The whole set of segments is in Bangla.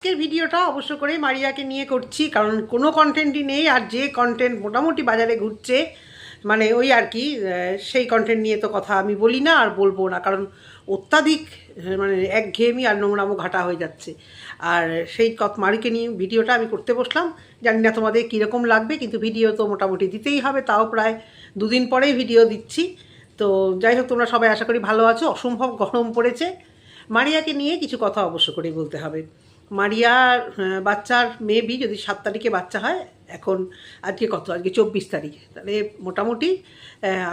আজকের ভিডিওটা অবশ্য করে মারিয়াকে নিয়ে করছি, কারণ কোনো কন্টেন্টই নেই। আর যে কন্টেন্ট মোটামুটি বাজারে ঘুরছে মানে ওই আর কি, সেই কন্টেন্ট নিয়ে তো কথা আমি বলি না আর বলবো না, কারণ অত্যাধিক মানে একঘেয়েমি আর নোংরামো ঘাটা হয়ে যাচ্ছে। আর সেই মারিকে নিয়ে ভিডিওটা আমি করতে বসলাম। জানি না তোমাদের কীরকম লাগবে, কিন্তু ভিডিও তো মোটামুটি দিতেই হবে, তাও প্রায় দুদিন পরেই ভিডিও দিচ্ছি। তো যাই হোক, তোমরা সবাই আশা করি ভালো আছো। অসম্ভব গরম পড়েছে। মারিয়াকে নিয়ে কিছু কথা অবশ্য করেই বলতে হবে। মারিয়ার বাচ্চার মেবি যদি 7 তারিখে বাচ্চা হয়, এখন আজকে কত, আজকে 24 তারিখ, তাহলে মোটামুটি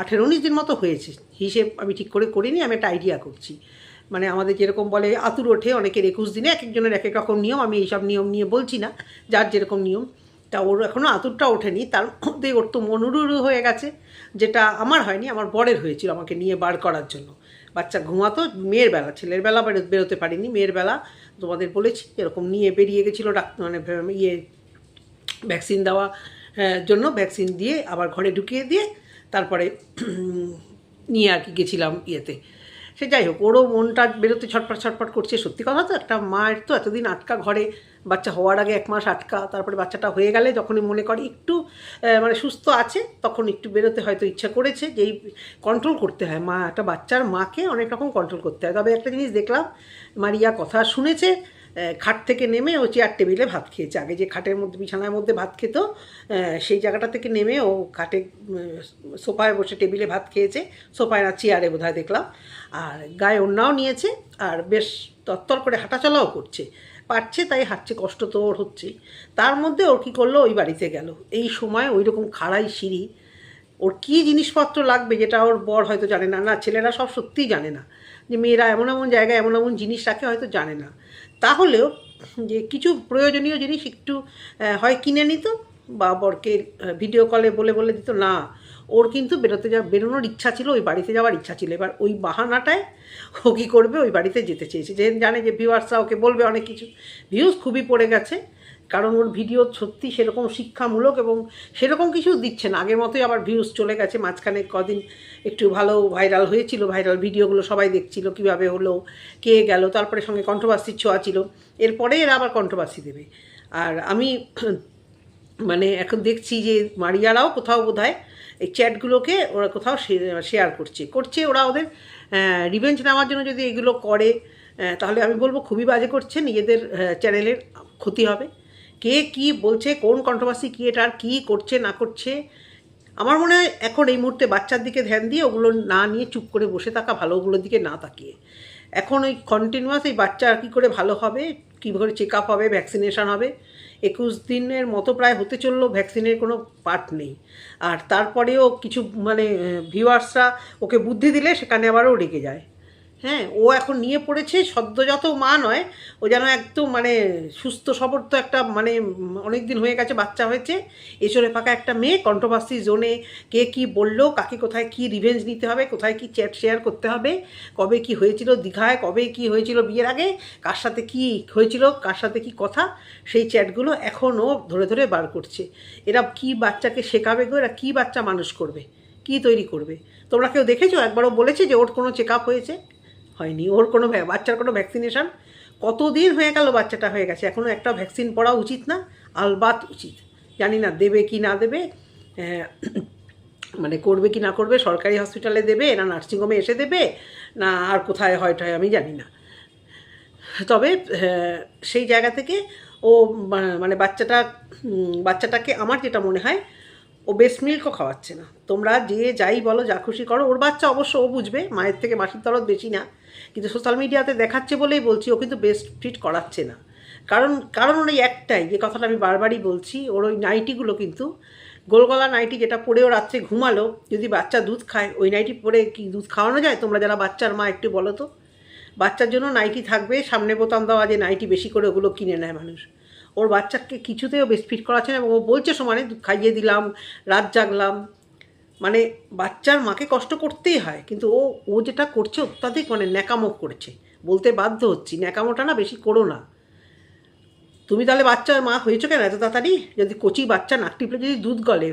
18-19 দিন মতো হয়েছে। হিসেব আমি ঠিক করে করিনি, আমি একটা আইডিয়া করছি। মানে আমাদের যেরকম বলে আতুর ওঠে, অনেকের 21 দিনে, এক একজনের এক এক রকম নিয়ম। আমি এইসব নিয়ম নিয়ে বলছি না, যার যেরকম নিয়ম। তা ওর এখনও আতুরটা ওঠেনি, তার মধ্যে ওর তো মনুরুরু হয়ে গেছে, যেটা আমার হয়নি, আমার বরের হয়েছিল আমাকে নিয়ে বার করার জন্য। বাচ্চা ঘুমাতো, মেয়ের বেলা, ছেলের বেলা বেরোতে পারিনি, মেয়ের বেলা তোমাদের বলেছি এরকম নিয়ে বেরিয়ে গেছিলো ডাক্তার, মানে ভ্যাকসিন দেওয়া জন্য, ভ্যাকসিন দিয়ে আবার ঘরে ঢুকিয়ে দিয়ে তারপরে নিয়ে আর কি গেছিলাম ইয়েতে। সে যাই হোক, ওরও মনটা বেরোতে ছটফট ছটফট করছে। সত্যি কথা তো, একটা মায়ের তো এতদিন আটকা ঘরে, বাচ্চা হওয়ার আগে 1 মাস আটকা, তারপরে বাচ্চাটা হয়ে গেলে যখনই মনে করে একটু মানে সুস্থ আছে, তখন একটু বেরোতে হয়তো ইচ্ছা করেছে। যেই কন্ট্রোল করতে হয়, একটা বাচ্চার মাকে অনেক রকম কন্ট্রোল করতে হয়। তবে একটা জিনিস দেখলাম, মারিয়া কথা শুনেছে। খাট থেকে নেমে ও চেয়ার টেবিলে ভাত খেয়েছে। আগে যে খাটের মধ্যে বিছানার মধ্যে ভাত খেত, সেই জায়গাটা থেকে নেমে ও খাটে সোফায় বসে টেবিলে ভাত খেয়েছে। সোফায় না, চেয়ারে বোধহয় দেখলাম। আর গায়ে ওড়নাও নিয়েছে, আর বেশ তত্তর করে হাঁটাচলাও করছে, পারছে, তাই হাঁটছে। কষ্ট তো ওর হচ্ছেই। তার মধ্যে ওর কী করলো, ওই বাড়িতে গেল। এই সময় ওই রকম খাড়াই সিঁড়ি, ওর কী জিনিসপত্র লাগবে যেটা ওর বর হয়তো জানে না। না, ছেলেরা সব সত্যিই জানে না যে মেয়েরা এমন এমন জায়গায় এমন এমন জিনিস রাখে, হয়তো জানে না। তাহলেও যে কিছু প্রয়োজনীয় জিনিস একটু হয় কিনে নিত, বা বরকে ভিডিও কলে বলে বলে দিত। না, ওর কিন্তু বেরোনোর ইচ্ছা ছিল, ওই বাড়িতে যাওয়ার ইচ্ছা ছিল। এবার ওই বাহানাটায় ও কী করবে, ওই বাড়িতে যেতে চেয়েছে। যে জানে যে ভিউয়ার্সরা ওকে বলবে অনেক কিছু। ভিউজ খুবই পড়ে গেছে, কারণ ওর ভিডিও সত্যি সেরকম শিক্ষামূলক এবং সেরকম কিছু দিচ্ছে না। আগের মতোই আবার ভিউজ চলে গেছে। মাঝখানে কদিন একটু ভালো ভাইরাল হয়েছিল, ভাইরাল ভিডিওগুলো সবাই দেখছিল কীভাবে হলো, কে গেল, তারপরে সঙ্গে কন্ট্রোভার্সির ছোঁয়া ছিল। এরপরে এরা আবার কন্ট্রোভার্সি দেবে। আর আমি মানে এখন দেখছি যে মারিয়ারাও কোথাও বোধহয় এই চ্যাটগুলোকে ওরা কোথাও শেয়ার করছে ওরা ওদের রিভেঞ্জ নেওয়ার জন্য। যদি এগুলো করে তাহলে আমি বলবো খুবই বাজে করছে, নিজেদের চ্যানেলের ক্ষতি হবে। কে কি বলছে, কোন কন্ট্রোভার্সি কী, এটা আর কী করছে না করছে, আমার মনে হয় এখন এই মুহূর্তে বাচ্চার দিকে ধ্যান দিয়ে ওগুলো না নিয়ে চুপ করে বসে থাকা ভালো, ওগুলোর দিকে না তাকিয়ে। এখন ওই কন্টিনিউয়াস এই বাচ্চা আর কী করে ভালো হবে, কী করে চেক আপ হবে, ভ্যাকসিনেশান হবে। 21 দিনের মতো প্রায় হতে চললো, ভ্যাকসিনের কোনো পার্ট নেই। আর তারপরেও কিছু মানে ভিউয়ার্সরা ওকে বুদ্ধি দিলে সেখানে আবারও রেগে যায়। হ্যাঁ, ও এখন নিয়ে পড়েছে, সদ্যজাত মা নয়, ও যেন একদম মানে সুস্থ সবর তো একটা মানে অনেক দিন হয়ে গেছে, বাচ্চা হয়েছে, এসরে ফাঁকা একটা মেয়ে কন্ট্রোভার্সি জোনে। কে কি বললো, কাকে কোথায় কি রিভেঞ্জ নিতে হবে, কোথায় কি চ্যাট শেয়ার করতে হবে, কবে কি হয়েছিল দীঘায়, কবে কি হয়েছিল বিয়ের আগে, কার সাথে কি হয়েছিল, কার সাথে কি কথা, সেই চ্যাটগুলো এখনও ধরে ধরে বার করছে। এরা কি বাচ্চাকে শেখাবে গো, এরা কী বাচ্চা মানুষ করবে, কি তৈরি করবে? তোমরা কেউ দেখেছো? একবারও বলেছে যে ওর কোনো চেক আপ হয়েছে? হয়নি। ওর কোনো বাচ্চার কোনো ভ্যাকসিনেশান, কতদিন হয়ে গেল বাচ্চাটা হয়ে গেছে, এখনও একটা ভ্যাকসিন পড়া উচিত না? আলবাত উচিত। জানি না দেবে কি না দেবে, মানে করবে কি না করবে, সরকারি হসপিটালে দেবে না নার্সিংহোমে এসে দেবে, না আর কোথায় হয়টায় আমি জানি না। তবে সেই জায়গা থেকে ও মানে বাচ্চাটাকে আমার যেটা মনে হয়, ও ব্রেস্ট মিল্কও খাওয়াচ্ছে না। তোমরা যে যাই বলো, যা খুশি করো, ওর বাচ্চা অবশ্য ও বুঝবে, মায়ের থেকে মাসির দরদ বেশি না। কিন্তু সোশ্যাল মিডিয়াতে দেখাচ্ছে বলেই বলছি, ও কিন্তু ব্রেস্ট ফিট করাচ্ছে না। কারণ ওর এই একটাই, যে কথাটা আমি বারবারই বলছি, ওর ওই নাইটিগুলো কিন্তু গোলগলা নাইটি, যেটা পরেও রাত্রে ঘুমালো, যদি বাচ্চা দুধ খায়, ওই নাইটি পরে কি দুধ খাওয়ানো যায়? তোমরা যারা বাচ্চার মা একটু বলো তো। বাচ্চার জন্য নাইটি থাকবে, সামনে বোতাম দেওয়া, যে নাইটি বেশি করে ওগুলো কিনে নেয় মানুষ। ওর বাচ্চাকে কিছুতেও ব্রেস্টফিট করাচ্ছে না, এবং ও বলছে সমানে খাইয়ে দিলাম, রাত জাগলাম। মানে বাচ্চার মাকে কষ্ট করতেই হয়, কিন্তু ও যেটা করছে অত্যাধিক মানে ন্যাকামো করছে। বলতে বাধ্য হচ্ছি, ন্যাকামোটা না বেশি করো না। তুমি তাহলে বাচ্চার মা হয়েছো কেন এত তাড়াতাড়ি? যদি কচি বাচ্চা নাক টিপলে যদি দুধ গলে,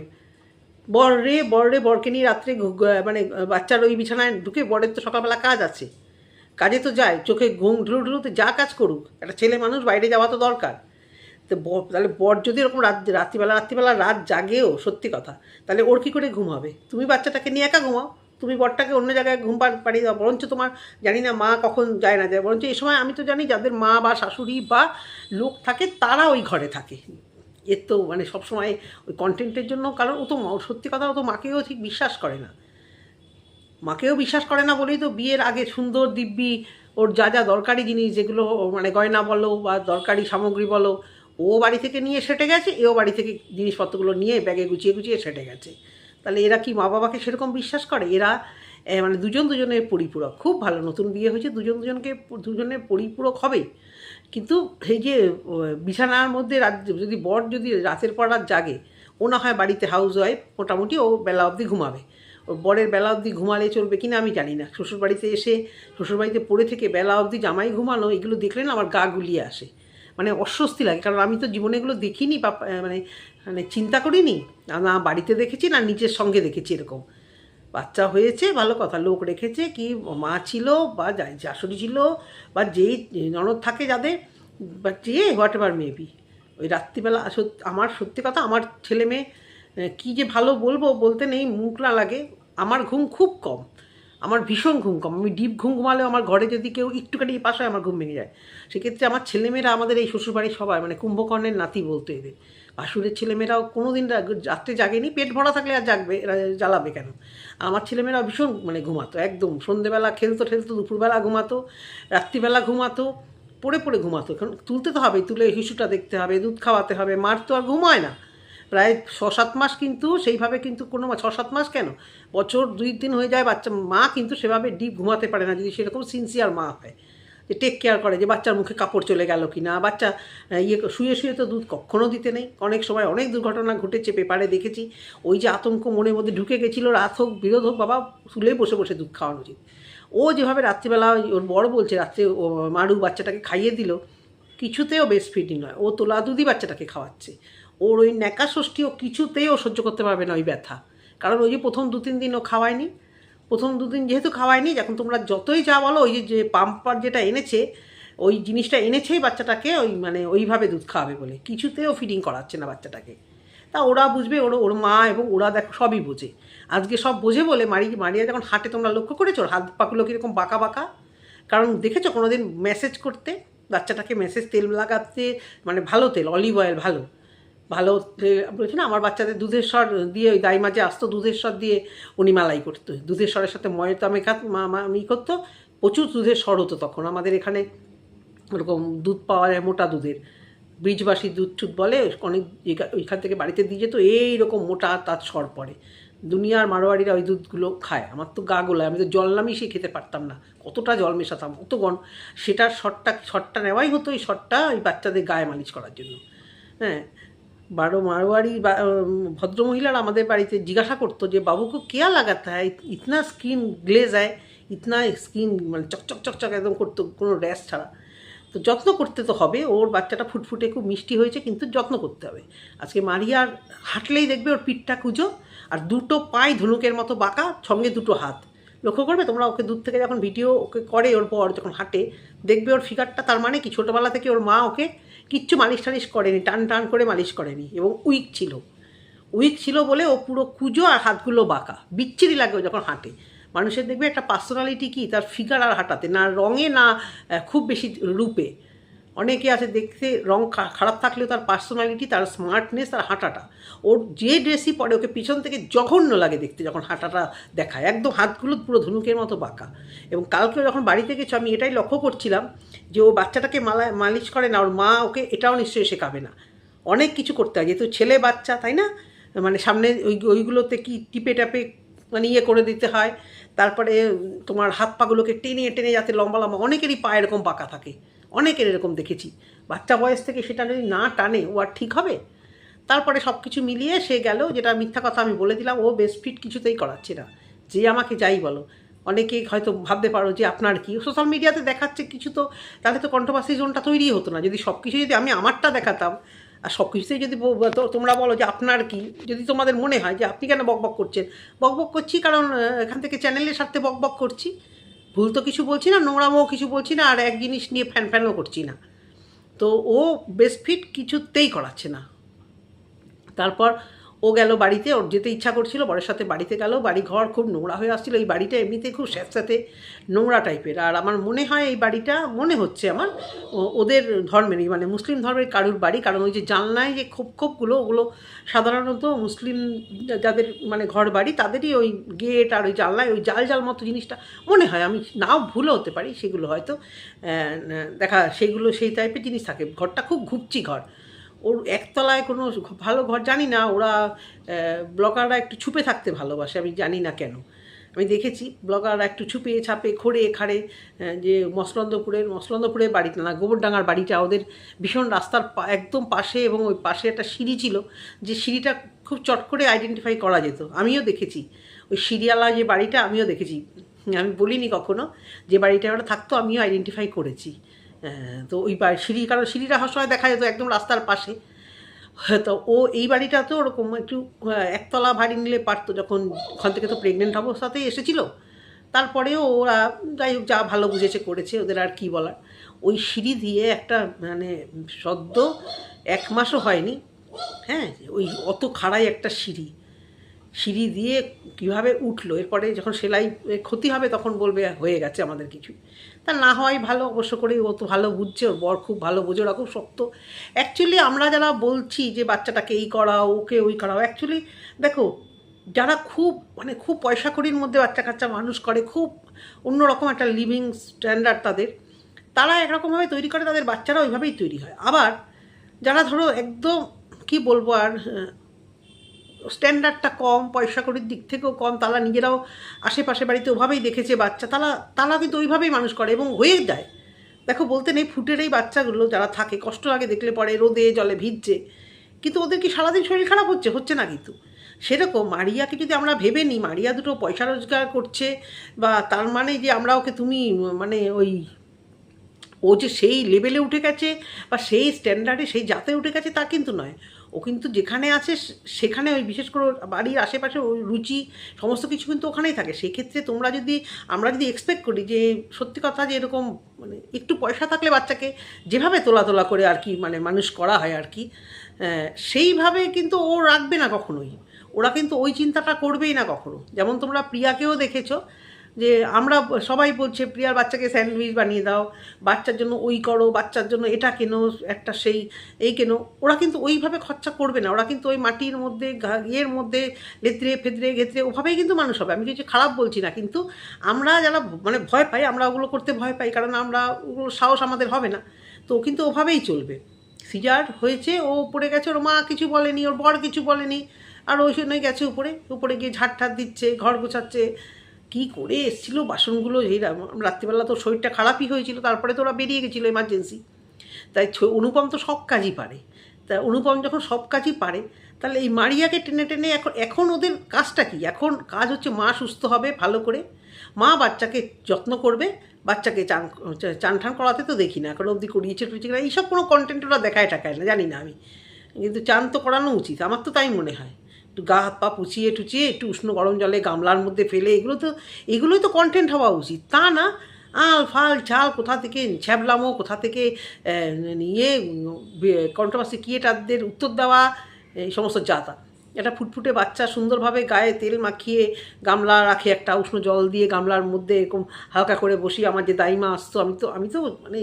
বরকে নিয়ে রাত্রে মানে বাচ্চার ওই বিছানায় ঢুকে, বরের তো সকালবেলা কাজ আছে, কাজে তো যায়, চোখে ঘুম ঢুলুতে যা কাজ করুক, একটা ছেলে মানুষ বাইরে যাওয়া তো দরকার। তো তাহলে বর যদি এরকম রাত্রিবেলা রাত জাগেও, সত্যি কথা, তাহলে ওর কী করে ঘুম হবে? তুমি বাচ্চাটাকে নিয়ে একা ঘুমাও, তুমি বরটাকে অন্য জায়গায় ঘুম পাড়িয়ে দাও। বরঞ্চ তোমার জানি না মা কখন যায় না যায়, বরঞ্চ এই সময় আমি তো জানি যাদের মা বা শাশুড়ি বা লোক থাকে তারা ওই ঘরে থাকে। এর তো মানে সবসময় ওই কন্টেন্টের জন্য, কারণ ও তো সত্যি কথা, ও তো মাকেও ঠিক বিশ্বাস করে না। মাকেও বিশ্বাস করে না বলেই তো বিয়ের আগে সুন্দর দিব্যি ওর যা যা দরকারি জিনিস, যেগুলো মানে গয়না বলো বা দরকারি সামগ্রী বলো, ও বাড়ি থেকে নিয়ে সেটে গেছে, এও বাড়ি থেকে জিনিসপত্রগুলো নিয়ে ব্যাগে গুছিয়ে গুছিয়ে সেটে গেছে। তাহলে এরা কি মা বাবাকে সেরকম বিশ্বাস করে? এরা মানে দুজনের পরিপূরক। খুব ভালো, নতুন বিয়ে হয়েছে, দুজনের পরিপূরক হবেই। কিন্তু এই যে বিছানার মধ্যে যদি বর যদি রাতের পর রাত জাগে, ও না হয় বাড়িতে হাউস ওয়াইফ, মোটামুটি ও বেলা অবধি ঘুমাবে। ওর বরের বেলা অবধি ঘুমালে চলবে কিনা আমি জানি না। শ্বশুরবাড়িতে এসে শ্বশুরবাড়িতে পড়ে থেকে বেলা অবধি জামাই ঘুমানো, এগুলো দেখলে না আমার গা গুলিয়ে আসে, মানে অস্বস্তি লাগে। কারণ আমি তো জীবনে এগুলো দেখিনি বা মানে মানে চিন্তা করিনি, না বাড়িতে দেখেছি না নিজের সঙ্গে দেখেছি এরকম। বাচ্চা হয়েছে ভালো কথা, লোক রেখেছে, কি মা ছিল বা শাশুড়ি ছিল বা যেই ননদ থাকে যাদের, বা যে হোয়াট এভার মেবি, ওই রাত্রিবেলা আমার সত্যি কথা, আমার ছেলে মেয়ে কী যে ভালো বলবো, বলতে নেই, মুখ না লাগে। আমার ঘুম খুব কম, আমার ভীষণ ঘুম কম। আমি ডিপ ঘুম ঘুমালেও আমার ঘরে যদি কেউ একটুখানি পাশে হয় আমার ঘুম ভেঙে যায়। সেক্ষেত্রে আমার ছেলেমেয়েরা, আমাদের এই শ্বশুরবাড়ির সবাই মানে কুম্ভকর্ণের নাতি বলতে এদের, ভাসুরের ছেলেমেয়েরাও কোনো দিন রাত্রে জাগেনি। পেট ভরা থাকলে আর জাগবে, এরা জ্বালাবে কেন? আমার ছেলেমেয়েরাও ভীষণ মানে ঘুমাতো, একদম সন্ধেবেলা খেলতো দুপুরবেলা ঘুমাতো, রাত্রিবেলা ঘুমাতো, পড়ে পড়ে ঘুমাতো। এখন তুলতে তো হবে, তুলে হিসুটা দেখতে হবে, দুধ খাওয়াতে হবে, মার তো আর ঘুম হয় না প্রায় 6-7 মাস। কিন্তু সেইভাবে কিন্তু কোনো 6-7 মাস কেন, বছর 2-3 হয়ে যায় বাচ্চা, মা কিন্তু সেভাবে ডিপ ঘুমাতে পারে না যদি সেরকম সিনসিয়ার মা হয়, যে টেক কেয়ার করে যে বাচ্চার মুখে কাপড় চলে গেল কি না, বাচ্চা শুয়ে শুয়ে তো দুধ কখনও দিতে নেই। অনেক সময় অনেক দুর্ঘটনা ঘটেছে, পেপারে দেখেছি। ওই যে আতঙ্ক মনের মধ্যে ঢুকে গেছিলো, রাত হোক বিরোধ হোক, বাবা তুলে বসে বসে দুধ খাওয়ানো উচিত। ও যেভাবে রাত্রিবেলা ওর বড় বলছে রাত্রে মারু বাচ্চাটাকে খাইয়ে দিল, কিছুতেও বেস্ট ফিডিং নয়, ও তোলা দুধই বাচ্চাটাকে খাওয়াচ্ছে। ওর ওই ন্যাকা ষষ্ঠী ও কিছুতেই ও সহ্য করতে পারবে না ওই ব্যথা। কারণ ওই যে প্রথম 2-3 দিন ও খাওয়ায়নি, প্রথম 2 দিন যেহেতু খাওয়ায়নি, এখন তোমরা যতই যা বলো, ওই যে পাম্পার যেটা এনেছে, ওই জিনিসটা এনেছেই বাচ্চাটাকে ওই মানে ওইভাবে দুধ খাওয়াবে বলে, কিছুতেও ফিডিং করাচ্ছে না বাচ্চাটাকে। তা ওরা বুঝবে, ওর মা এবং ওরা দেখো সবই বোঝে। আজকে সব বোঝে বলে মারিয়া যখন হাঁটে, তোমরা লক্ষ্য করেছো হাত পাগুলো কীরকম বাঁকা বাঁকা? কারণ দেখেছো কোনো দিন মেসেজ করতে বাচ্চাটাকে, মেসেজ তেল লাগাতে, মানে ভালো তেল, অলিভ অয়েল ভালো ভালো বলছি না, আমার বাচ্চাদের দুধের স্বর দিয়ে, ওই দাই মাঝে আসতো দুধের স্বর দিয়ে উনি মালাই করতো, দুধের স্বরের সাথে ময়দা ই করতো, প্রচুর দুধের স্বর হতো তখন আমাদের এখানে। ওরকম দুধ পাওয়া যায় মোটা দুধের, ব্রিজবাসী দুধ টুধ বলে, অনেক ওইখান থেকে বাড়িতে দিয়ে যেত, এইরকম মোটা তার স্বর পড়ে। দুনিয়ার মারোয়ারিরা ওই দুধগুলো খায়, আমার তো গা গোলায়, আমি তো জল নামিয়ে খেতে পারতাম না, কতটা জল মেশাতাম অত সেটার শটটা নেওয়াই হতো, এই শটটা ওই বাচ্চাদের গায়ে মালিশ করার জন্য। হ্যাঁ, মারোয়ারি ভদ্রমহিলারা আমাদের বাড়িতে জিজ্ঞাসা করতো যে বাবুকে কেয়া লাগাতে হয়, ইতনা স্কিন গ্লেজ হয়, ইতনা স্কিন মানে চকচক চকচক একদম করতো, কোনো র্যাশ ছাড়া। তো যত্ন করতে তো হবে, ওর বাচ্চাটা ফুটফুটে খুব মিষ্টি হয়েছে, কিন্তু যত্ন করতে হবে। আজকে মারিয়ার হাঁটলেই দেখবে ওর পিঠটা কুঁজো, আর দুটো পায়ে ধনুকের মতো বাঁকা, সঙ্গে দুটো হাত। লক্ষ্য করবে তোমরা, ওকে দূর থেকে যখন ভিডিও ওকে করে ওর পর যখন হাঁটে, দেখবে ওর ফিগারটা, তার মানে কি ছোটোবেলা থেকে ওর মা ওকে কিচ্ছু মালিশ টালিশ করেনি, টান টান করে মালিশ করেনি, এবং উইক ছিল বলে ও পুরো কুঁজো আর হাতগুলো বাঁকা, বিচ্ছিরি লাগে যখন হাঁটে। মানুষের দেখবে একটা পার্সোনালিটি কি, তার ফিগার আর হাঁটাতে, না রঙে না খুব বেশি রূপে। অনেকে আছে দেখতে রং খারাপ থাকলেও তার পার্সোনালিটি, তার স্মার্টনেস, তার হাঁটাটা, ওর যে ড্রেসই পরে ওকে পিছন থেকে জঘন্য লাগে দেখতে যখন হাঁটাটা দেখায়, একদম হাতগুলো পুরো ধনুকের মতো বাঁকা। এবং কালকেও যখন বাড়িতে গেছো আমি এটাই লক্ষ্য করছিলাম যে ও বাচ্চাটাকে মালিশ করে না, ওর মা ওকে এটাও নিশ্চয়ই শেখাবে না, অনেক কিছু করতে হয়, যেহেতু ছেলে বাচ্চা, তাই না? মানে সামনে ওইগুলোতে কি টিপে টাপে মানে করে দিতে হয়, তারপরে তোমার হাত পাগুলোকে টেনে টেনে যাতে লম্বা লম্বা, অনেকেরই পা এরকম বাঁকা থাকে, অনেকের এরকম দেখেছি। বাচ্চা বয়স থেকে সেটা যদি না টানে, ও আর ঠিক হবে? তারপরে সব কিছু মিলিয়ে সে গেল, যেটা মিথ্যা কথা আমি বলে দিলাম, ও বেস্ট ফিট কিছুতেই করাচ্ছে না, যে আমাকে যাই বলো। অনেকে হয়তো ভাবতে পারো যে আপনার কি, সোশ্যাল মিডিয়াতে দেখাচ্ছে কিছু, তো তাহলে তো কন্ট্রোভার্সি জোনটা তৈরি হতো না। যদি সব কিছু যদি আমি আমারটা দেখাতাম, আর সব কিছুতেই যদি তোমরা বলো যে আপনার কি, যদি তোমাদের মনে হয় যে আপনি কেন বকবক করছেন, বকবক করছি কারণ এখান থেকে চ্যানেলের স্বার্থে বকবক করছি, ভুল তো কিছু বলছি না, নোংরামও কিছু বলছি না, আর এক জিনিস নিয়ে ফ্যান ফ্যানও করছি না। তো ও বেস্ট ফিট কিছুতেই করাচ্ছে না। তারপর ও গেল বাড়িতে, ওর যেতে ইচ্ছা করছিল, বরের সাথে বাড়িতে গেল, বাড়ি ঘর খুব নোংরা হয়ে আসছিল। এই বাড়িটা এমনিতে খুব স্যাঁতস্যাঁতে নোংরা টাইপের, আর আমার মনে হয় এই বাড়িটা, মনে হচ্ছে আমার, ওদের ধর্মেরই, মানে মুসলিম ধর্মের কারুর বাড়ি। কারণ ওই যে জানলায় যে খোপগুলো, ওগুলো সাধারণত মুসলিম যাদের মানে ঘর বাড়ি তাদেরই ওই গেট আর ওই জানলায় ওই জাল জাল মতো জিনিসটা মনে হয়, আমি নাও ভুলও হতে পারি, সেগুলো হয়তো দেখা, সেগুলো সেই টাইপের জিনিস থাকে। ঘরটা খুব ঘুপচি ঘর, ওর একতলায় কোনো ভালো ঘর, জানি না, ওরা ব্লগাররা একটু ছুপে থাকতে ভালোবাসে, আমি জানি না কেন। আমি দেখেছি ব্লগাররা একটু ছুপে ছাপে খড়ে খাড়ে, যে মসলন্দপুরের বাড়িটা না, গোবরডাঙ্গার বাড়িটা ওদের ভীষণ রাস্তার একদম পাশে, এবং ওই পাশে একটা সিঁড়ি ছিল, যে সিঁড়িটা খুব চট করে আইডেন্টিফাই করা যেত। আমিও দেখেছি ওই সিঁড়িওয়ালা যে বাড়িটা, আমিও দেখেছি, আমি বলিনি কখনো, যে বাড়িটা ওরা থাকতো আমিও আইডেন্টিফাই করেছি। তো ওই সিঁড়ি, কারণ সিঁড়িটা সবসময় দেখা যেত একদম রাস্তার পাশে। তো ও এই বাড়িটাতেও ওরকম একটু একতলা ভাড়ি নিলে পারতো, যখন ওখান থেকে তো প্রেগনেন্ট অবস্থাতেই এসেছিলো। তারপরেও ওরা যাই হোক যা ভালো বুঝেছে করেছে, ওদের আর কি বলার। ওই সিঁড়ি দিয়ে একটা মানে সদ্য 1 মাসও হয়নি, হ্যাঁ, ওই অত খাড়াই একটা সিঁড়ি দিয়ে কিভাবে উঠলো। এরপরে যখন সেলাই ক্ষতি হবে তখন বলবে হয়ে গেছে আমাদের কিছু, তা না হয় ভালো, অবশ্য করেই ও তো ভালো বুঝছে, ওর বর খুব ভালো বোঝে, ওরা খুব শক্ত। অ্যাকচুয়ালি আমরা যারা বলছি যে বাচ্চাটাকে এই করাও, ওকে ওই করাও, অ্যাকচুয়ালি দেখো, যারা খুব মানে খুব পয়সা কড়ির মধ্যে বাচ্চা কাচ্চা মানুষ করে, খুব অন্যরকম একটা লিভিং স্ট্যান্ডার্ড তাদের, তারা একরকমভাবে তৈরি করে, তাদের বাচ্চারা ওইভাবেই তৈরি হয়। আবার যারা ধরো একদম কি বলবো আর, স্ট্যান্ডার্ডটা কম, পয়সা কড়ির দিক থেকেও কম, তারা নিজেরাও আশেপাশে বাড়িতে ওভাবেই দেখেছে বাচ্চা, তারা কিন্তু ওইভাবেই মানুষ করে এবং হয়ে যায়। দেখো, বলতে নেই, ফুটের এই বাচ্চাগুলো যারা থাকে, কষ্ট লাগে দেখলে পরে, রোদে জলে ভিজছে, কিন্তু ওদের কি সারাদিন শরীর খারাপ হচ্ছে না কিন্তু। সেরকম মারিয়াকে যদি আমরা ভেবে নিই, মারিয়া দুটো পয়সা রোজগার করছে, বা তার মানে যে আমরা ওকে, তুমি মানে ওই, ও যে সেই লেভেলে উঠে গেছে বা সেই স্ট্যান্ডার্ডে সেই জাতে উঠে গেছে তা কিন্তু নয়। ও কিন্তু যেখানে আছে সেখানে ওই বিশেষ করে বাড়ির আশেপাশে ওই রুচি সমস্ত কিছু কিন্তু ওখানেই থাকে। সেক্ষেত্রে আমরা যদি এক্সপেক্ট করি যে সত্যি কথা, যে এরকম মানে একটু পয়সা থাকলে বাচ্চাকে যেভাবে তোলা করে আর কি, মানে মানুষ করা হয় আর কি, সেইভাবে কিন্তু ও রাখবে না কখনোই। ওরা কিন্তু ওই চিন্তাটা করবেই না কখনো। যেমন তোমরা প্রিয়াকেও দেখেছো, যে আমরা সবাই বলছে প্রিয়ার বাচ্চাকে স্যান্ডউইচ বানিয়ে দাও, বাচ্চার জন্য ওই করো, বাচ্চার জন্য এটা কেনো, একটা সেই এই কেনো। ওরা কিন্তু ওইভাবে খরচা করবে না, ওরা কিন্তু ওই মাটির মধ্যে ইয়ের মধ্যে লেত্রে ফেদরে ঘেতরে ওভাবেই কিন্তু মানুষ হবে। আমি কিছু খারাপ বলছি না, কিন্তু আমরা যারা মানে ভয় পাই, আমরা ওগুলো করতে ভয় পাই, কারণ আমরা ওগুলো সাহস আমাদের হবে না। তো কিন্তু ওভাবেই চলবে। সিজার হয়েছে, ও উপরে গেছে, ওর মা কিছু বলেনি, ওর বর কিছু বলেনি, আর ওই জন্যই গেছে উপরে গিয়ে ঝাড় দিচ্ছে, ঘর গোছাচ্ছে। কী করে এসেছিলো বাসনগুলো, এই রাত্রিবেলা তো শরীরটা খারাপই হয়েছিল, তারপরে তো ওরা বেরিয়ে গেছিলো এমার্জেন্সি। তাই অনুপম তো সব কাজই পারে। তা অনুপম যখন সব কাজই পারে, তাহলে এই মারিয়াকে টেনে টেনে এখন ওদের কাজটা কি? এখন কাজ হচ্ছে মা সুস্থ হবে ভালো করে, মা বাচ্চাকে যত্ন করবে, বাচ্চাকে চান ঠান করাতে তো দেখি না এখন অবধি, করিয়েছে টুয়েছে না, এইসব কোনো কন্টেন্ট ওরা দেখায় টাকায় না, জানি না আমি, কিন্তু চান তো করানো উচিত, আমার তো তাই মনে হয়। একটু গা হাত পা পুচিয়ে টুচিয়ে একটু উষ্ণ গরম জলে গামলার মধ্যে ফেলে, এগুলোই তো কন্টেন্ট হওয়া উচিত, তা না আল ফাল ঝাল কোথা থেকে ছ্যাবলামো, কোথা থেকে নিয়ে কন্ট্রোভার্সি ক্রিয়েটারদের উত্তর দেওয়া, এই সমস্ত যাতা। একটা ফুটফুটে বাচ্চা সুন্দরভাবে গায়ে তেল মাখিয়ে গামলা রাখে, একটা উষ্ণ জল দিয়ে গামলার মধ্যে এরকম হালকা করে বসিয়ে, আমার যে দাইমা আসতো, আমি তো মানে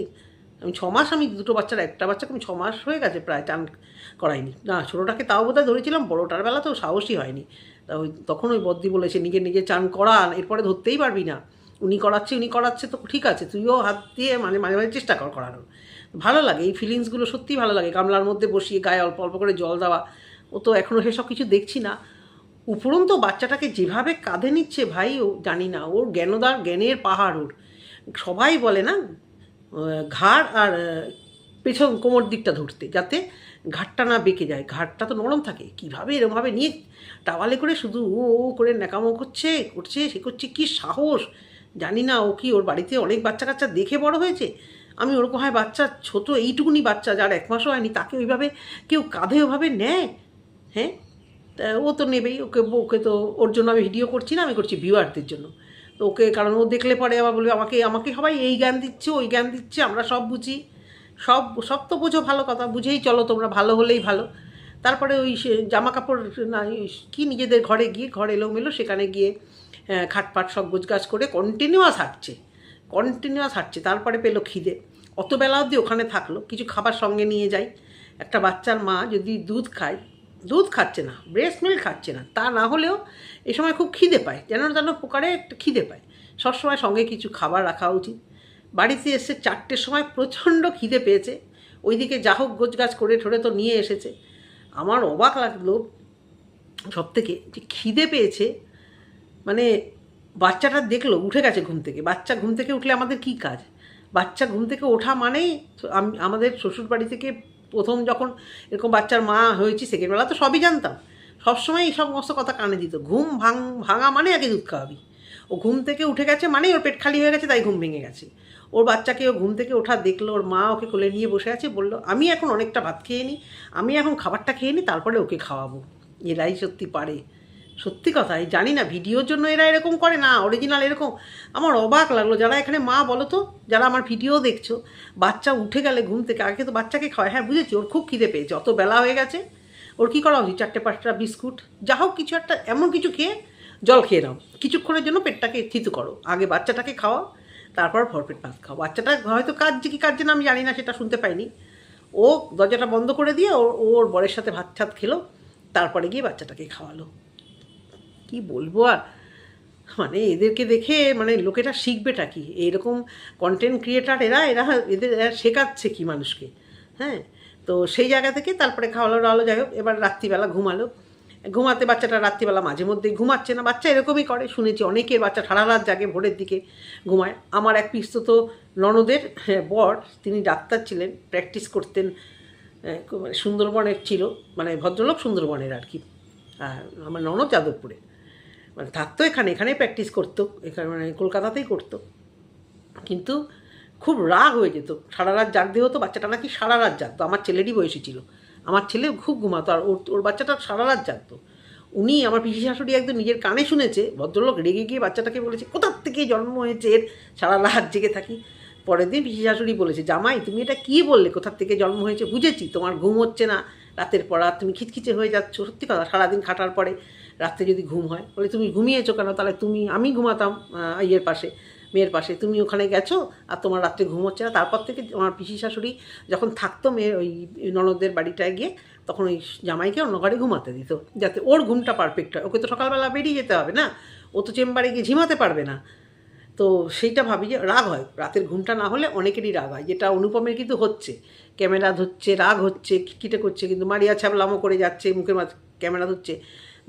আমি 6 মাস, আমি দুটো বাচ্চার, একটা বাচ্চাকে আমি 6 মাস হয়ে গেছে প্রায় চান করাইনি না। ছোটোটাকে তাও বোধহয় ধরেছিলাম, বড়োটার বেলা তো সাহসই হয়নি। তা তখন ওই বদ্দি বলেছে নিজে চান করা, এরপরে ধরতেই পারবি না, উনি করাচ্ছে তো ঠিক আছে, তুইও হাত দিয়ে মানে মাঝে মাঝে চেষ্টা করানোর। ভালো লাগে এই ফিলিংসগুলো, সত্যিই ভালো লাগে। গামলার মধ্যে বসিয়ে গায়ে অল্প অল্প করে জল দেওয়া, ও তো এখনও সেসব কিছু দেখছি না। উপরন্তু বাচ্চাটাকে যেভাবে কাঁধে নিচ্ছে ভাই, ও জানি না, ওর জ্ঞানের পাহাড় ওর। সবাই বলে না ঘাড় আর পেছন কোমর দিকটা ধরতে, যাতে ঘাটটা না বেঁকে যায়, ঘাটটা তো নরম থাকে। কীভাবে এরমভাবে নিয়ে টাওয়ালে করে শুধু ও করে ন্যাকামো করছে সে করছে, কী সাহস! জানি না ও কি ওর বাড়িতে অনেক বাচ্চা কাচ্চা দেখে বড় হয়েছে। আমি ওরকম হয় বাচ্চা, ছোট এইটুকুনি বাচ্চা যার 1 মাসও হয়নি, তাকে ওইভাবে কেউ কাঁধে ওভাবে নেয়? হ্যাঁ, তা ও তো নেবেই, ওকে তো ওর জন্য আমি ভিডিও করছি না, আমি করছি ভিউয়ারদের জন্য। তো ওকে, কারণ ও দেখলে পরে আবার বলবে আমাকে আমাকে সবাই এই জ্ঞান দিচ্ছে ওই জ্ঞান দিচ্ছে, আমরা সব বুঝি, সব সব তো বোঝো, ভালো কথা বুঝেই চলো তোমরা, ভালো হলেই ভালো। তারপরে ওই জামা কাপড় না কি নিজেদের ঘরে গিয়ে, ঘর এলোমেলো, সেখানে গিয়ে খাটপাট সব গোছগাছ করে কন্টিনিউয়াস হাঁটছে। তারপরে পেলো খিদে, অত বেলা অবধি ওখানে থাকলো, কিছু খাবার সঙ্গে নিয়ে যাই। একটা বাচ্চার মা যদি দুধ খায়, দুধ খাচ্ছে না, ব্রেস্ট মিল্ক খাচ্ছে না, তা না হলেও এই সময় খুব খিদে পায়, যেন প্রকারে একটা খিদে পায়, সবসময় সঙ্গে কিছু খাবার রাখা উচিত। বাড়িতে এসে 4টের সময় প্রচণ্ড খিদে পেয়েছে, ওইদিকে যা হোক গোছগাছ করে ঠোরে তো নিয়ে এসেছে। আমার অবাক লাগলো সব থেকে যে খিদে পেয়েছে, মানে বাচ্চাটা দেখলো উঠে গেছে ঘুম থেকে। বাচ্চা ঘুম থেকে উঠলে আমাদের কি কাজ? বাচ্চা ঘুম থেকে ওঠা মানেই, আমাদের শ্বশুর বাড়ি থেকে প্রথম যখন এরকম বাচ্চার মা হয়েছি, সেকেন্ডবেলা তো সবই জানতাম, সবসময় এই সমস্ত কথা কানে দিত, ঘুম ভাঙা মানে আগে দুধ খাওয়াবি। ও ঘুম থেকে উঠে গেছে মানে ওর পেট খালি হয়ে গেছে, তাই ঘুম ভেঙে গেছে। ওর বাচ্চাকে ও ঘুম থেকে ওঠা দেখলো, ওর মা ওকে কোলে নিয়ে বসে আছে, বললো আমি এখন অনেকটা ভাত খেয়ে নিই, আমি এখন খাবারটা খেয়ে নিই, তারপরে ওকে খাওয়াবো। এরাই সত্যি পারে, সত্যি কথাই জানি না ভিডিওর জন্য এরা এরকম করে না অরিজিনাল এরকম। আমার অবাক লাগলো, যারা এখানে মা বলো তো, যারা আমার ভিডিও দেখছো, বাচ্চা উঠে গেলে ঘুম থেকে আগে তো বাচ্চাকে খাওয়ায়। হ্যাঁ বুঝেছি, ওর খুব খিদে পেয়েছে, অত বেলা হয়ে গেছে, ওর কী করা উচিত? 4-5টা বিস্কুট যা হোক কিছু একটা এমন কিছু খেয়ে জল খেয়ে নাও, কিছুক্ষণের জন্য পেটটাকে থিতু করো, আগে বাচ্চাটাকে খাওয়া, তারপর ভরপেট ভাত খাও। বাচ্চাটা হয়তো কাঁদছে কি কাঁদছে না আমি জানি না, সেটা শুনতে পাইনি। ও দরজাটা বন্ধ করে দিয়ে ওর বরের সাথে ভাত ছাত খেলো, তারপরে গিয়ে বাচ্চাটাকে খাওয়ালো। কি বলবো আর, মানে এদেরকে দেখে মানে লোকেরা শিখবেটা কি? এইরকম কন্টেন্ট ক্রিয়েটার এরা এদের শেখাচ্ছে কি মানুষকে? হ্যাঁ, তো সেই জায়গা থেকে তারপরে খাওয়ালো আলো, যাই হোক। এবার রাত্রিবেলা ঘুমালো, ঘুমাতে বাচ্চাটা রাত্রিবেলা মাঝে মধ্যেই ঘুমাচ্ছে না, বাচ্চা এরকমই করে, শুনেছি অনেকের বাচ্চা সারা রাত জাগে, ভোরের দিকে ঘুমায়। আমার এক পিস্তত ননদের বর, তিনি ডাক্তার ছিলেন, প্র্যাকটিস করতেন সুন্দরবনের ছিল, মানে ভদ্রলোক সুন্দরবনের আর কি, আর আমার ননদ যাদবপুরে, মানে থাকতো এখানেই প্র্যাকটিস করতো, এখানে মানে কলকাতাতেই করতো। কিন্তু খুব রাগ হয়ে যেত, সারা রাত জাগতে হতো, বাচ্চাটা নাকি সারা রাত জাগতো, আমার ছেলেরই বয়সী ছিল, আমার ছেলে খুব ঘুমাতো, আর ওর বাচ্চাটা সারা রাত জাগতো। উনি আমার পিসি শাশুড়ি একদম নিজের কানে শুনেছে, ভদ্রলোক রেগে গিয়ে বাচ্চাটাকে বলেছে কোথার থেকে জন্ম হয়েছে এর, সারা রাত জেগে থাকি। পরের দিন পিসি শাশুড়ি বলেছে, জামাই তুমি এটা কী বললে, কোথার থেকে জন্ম হয়েছে? বুঝেছি তোমার ঘুম হচ্ছে না, রাতের পর রাত তুমি খিচখিচে হয়ে যাচ্ছ, সত্যি কথা, সারাদিন খাটার পরে রাত্রে যদি ঘুম হয়, বলে তুমি ঘুমিয়েছো কেন? তাহলে আমি ঘুমাতাম ইয়ের পাশে, মেয়ের পাশে, তুমি ওখানে গেছো আর তোমার রাত্রে ঘুম হচ্ছে না। তারপর থেকে আমার পিসি শাশুড়ি যখন থাকতো মেয়ের ওই ননদের বাড়িটায় গিয়ে, তখন ওই জামাইকে অন্য ঘরে ঘুমাতে দিত, যাতে ওর ঘুমটা পারফেক্ট হয়। ওকে তো সকালবেলা বেরিয়ে যেতে হবে না, ও তো চেম্বারে গিয়ে ঝিমাতে পারবে না। তো সেইটা ভাবি যে রাগ হয়, রাতের ঘুমটা না হলে অনেকেরই রাগ হয়, যেটা অনুপমের কিন্তু হচ্ছে, ক্যামেরা ধরছে, রাগ হচ্ছে, খিটখিটে করছে, কিন্তু মারিয়া ছ্যাবলামো করে যাচ্ছে, মুখের মাঝে ক্যামেরা ধরছে,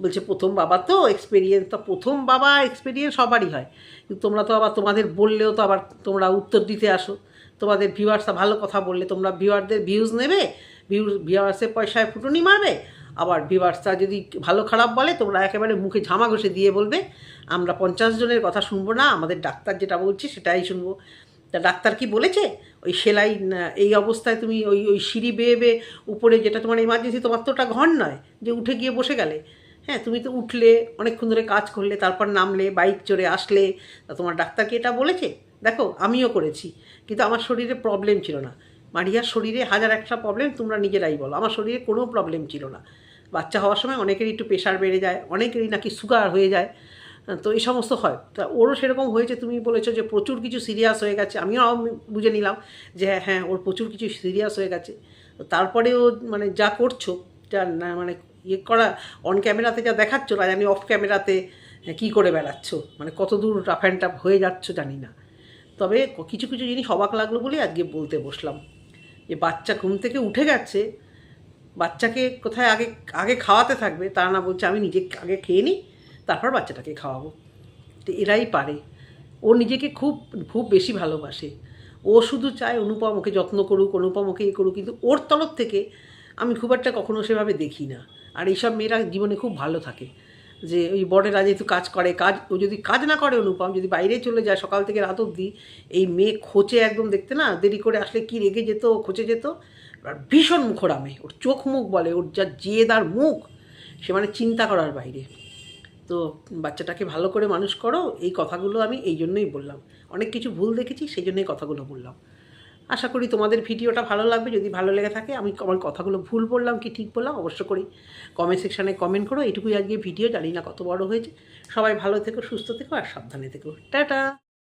বলছে প্রথম বাবা তো এক্সপিরিয়েন্স, তো প্রথম বাবা এক্সপিরিয়েন্স সবারই হয়, কিন্তু তোমরা তো আবার তোমাদের বললেও তো আবার তোমরা উত্তর দিতে আসো, তোমাদের ভিউয়ার্সরা ভালো কথা বললে তোমরা ভিউয়ারদের ভিউজ নেবে, ভিউয়ার্সের পয়সায় ফুটুনি মারবে, আবার ভিউয়ার্সরা যদি ভালো খারাপ বলে তোমরা একেবারে মুখে ঝামা ঘষে দিয়ে বলবে আমরা 50 জনের কথা শুনবো না, আমাদের ডাক্তার যেটা বলছে সেটাই শুনবো। তা ডাক্তার কি বলেছে? ওই সেলাই এই অবস্থায় তুমি ওই সিঁড়ি বেয়ে বেয়ে উপরে, যেটা তোমার ইমার্জেন্সি, তোমার তো ওটা ঘর নয় যে উঠে গিয়ে বসে গেলে, হ্যাঁ তুমি তো উঠলে, অনেকক্ষণ ধরে কাজ করলে, তারপর নামলে, বাইক চড়ে আসলে, তা তোমার ডাক্তার কি এটা বলেছে? দেখো আমিও করেছি, কিন্তু আমার শরীরে প্রবলেম ছিল না। মারিয়ার শরীরে হাজার একটা প্রবলেম, তোমরা নিজেরাই বলো, আমার শরীরে কোনো প্রবলেম ছিল না। বাচ্চা হওয়ার সময় অনেকেরই একটু প্রেশার বেড়ে যায়, অনেকেরই নাকি সুগার হয়ে যায়, তো এই সমস্ত হয়। তা ওরও সেরকম হয়েছে, তুমি বলেছো যে প্রচুর কিছু সিরিয়াস হয়ে গেছে, আমিও বুঝে নিলাম যে হ্যাঁ ওর প্রচুর কিছু সিরিয়াস হয়ে গেছে। তো তারপরেও মানে যা করছো, যা মানে ইয়ে করা, অন ক্যামেরাতে যা দেখাচ্ছ না জানি অফ ক্যামেরাতে কী করে বেড়াচ্ছ, মানে কত দূর রাফ অ্যান্ড টাফ হয়ে যাচ্ছ জানি না। তবে কিছু কিছু জিনিস অবাক লাগলো বলেই আজকে বলতে বসলাম, যে বাচ্চা ঘুম থেকে উঠে গেছে, বাচ্চাকে কোথায় আগে আগে খাওয়াতে থাকবে, তা না বলছে আমি নিজে আগে খেয়ে নিই তারপর বাচ্চাটাকে খাওয়াবো। তো এরাই পারে, ও নিজেকে খুব খুব বেশি ভালোবাসে, ও শুধু চায় অনুপম ওকে যত্ন করুক, অনুপম ওকে করুক, কিন্তু ওর তরফ থেকে আমি খুব একটা কখনো সেভাবে দেখি না। আর এইসব মেয়েরা জীবনে খুব ভালো থাকে, যে ওই বড়েরা যেহেতু কাজ করে, ও যদি কাজ না করে, অনুপম যদি বাইরে চলে যায় সকাল থেকে রাত অবধি, এই মেয়ে খোঁচে একদম, দেখতে না দেরি করে আসলে কি রেগে যেত, খোঁচে যেত, আর ভীষণ মুখরামে, ওর চোখ মুখ বলে, ওর যা জেদ আর মুখ, সে মানে চিন্তা করার বাইরে। তো বাচ্চাটাকে ভালো করে মানুষ করো, এই কথাগুলো আমি এই জন্যই বললাম। অনেক কিছু ভুল দেখেছি, সেই জন্যই কথাগুলো বললাম। আশা করি তোমাদের ভিডিওটা ভালো লাগবে। যদি ভালো লেগে থাকে, আমি আমার কথাগুলো ভুল বললাম কি ঠিক বললাম অবশ্য করে কমেন্ট সেকশানে কমেন্ট করো। এইটুকুই আজকে ভিডিও, জানি না কত বড় হয়েছে। সবাই ভালো থেকো, সুস্থ থেকো আর সাবধানে থেকো। টাটা।